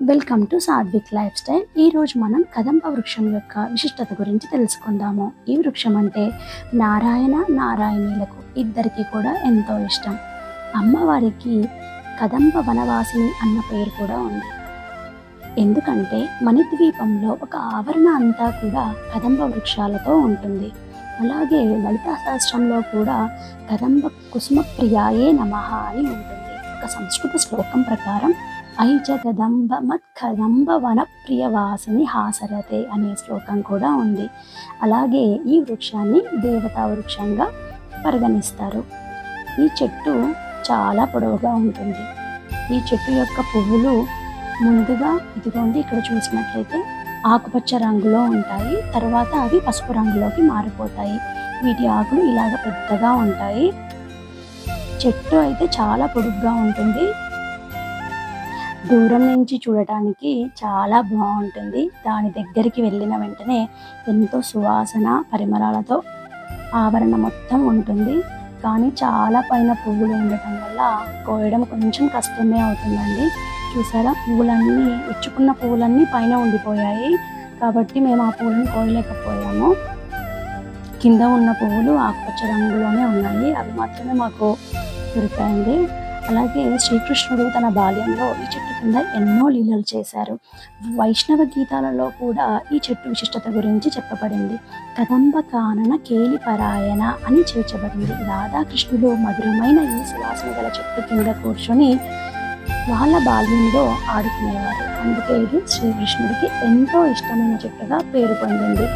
Welcome to Satvik life style. ఈరోజు మనం కదంబ వృక్షం యొక్క విశిష్టత గురించి తెలుసుకుందాము. ఈ వృక్షం అంటే నారాయణీలకు ఇద్దరికి కూడా ఎంతో ఇష్టం. అమ్మవారికి కదంబ వనవాసిని అన్న పేరు కూడా ఉంది. ఎందుకంటే మణిద్వీపంలో ఒక ఆవరణ అంతా కూడా కదంబ వృక్షాలతో ఉంటుంది. అలాగే లలితా సహస్రంలో కూడా కదంబ కుసుమ ప్రియాయే నమః అని ఉంటుంది. ఒక సంస్కృత శ్లోకం ప్రకారం ఐ జగదంబ మత్కదంబ వన ప్రియవాసిని హాసరతే అనే శ్లోకం కూడా ఉంది. అలాగే ఈ వృక్షాన్ని దేవతా వృక్షంగా పరిగణిస్తారు. ఈ చెట్టు చాలా పొడవుగా ఉంటుంది. ఈ చెట్టు యొక్క పువ్వులు ముందుగా ఇదిగోండి ఇక్కడ చూసినట్లయితే ఆకుపచ్చ రంగులో ఉంటాయి. తర్వాత అవి పసుపు రంగులోకి మారిపోతాయి. వీటి ఆకులు ఇలాగ పెద్దగా ఉంటాయి. చెట్టు అయితే చాలా పొడుగ్గా ఉంటుంది. దూరం నుంచి చూడటానికి చాలా బాగుంటుంది. దాని దగ్గరికి వెళ్ళిన వెంటనే ఎంతో సువాసన పరిమళాలతో ఆవరణ మొత్తం ఉంటుంది. కానీ చాలా పైన పువ్వులు ఉండటం వల్ల కోయడం కొంచెం కష్టమే అవుతుందండి. చూసారా, పువ్వులన్నీ ఇచ్చుకున్న పువ్వులన్నీ పైన ఉండిపోయాయి. కాబట్టి మేము ఆ పువ్వులను కోయలేకపోయాము. కింద ఉన్న పువ్వులు ఆకుపచ్చ రంగులోనే ఉన్నాయి. అవి మాత్రమే మాకు దొరికాయండి. అలాగే శ్రీకృష్ణుడు తన బాల్యంలో ఈ చెట్టు కింద ఎన్నో లీలలు చేశారు. వైష్ణవ గీతాలలో కూడా ఈ చెట్టు విశిష్టత గురించి చెప్పబడింది. కదంబ కానన కేలి పరాయణ అని చేర్చబడింది. రాధాకృష్ణులు మధురమైన ఈ సువాసన గల చెట్టు కింద కూర్చొని వాళ్ళ బాల్యంలో ఆడుకునేవారు. అందుకే ఇది శ్రీకృష్ణుడికి ఎంతో ఇష్టమైన చెట్టుగా పేరు పొందింది.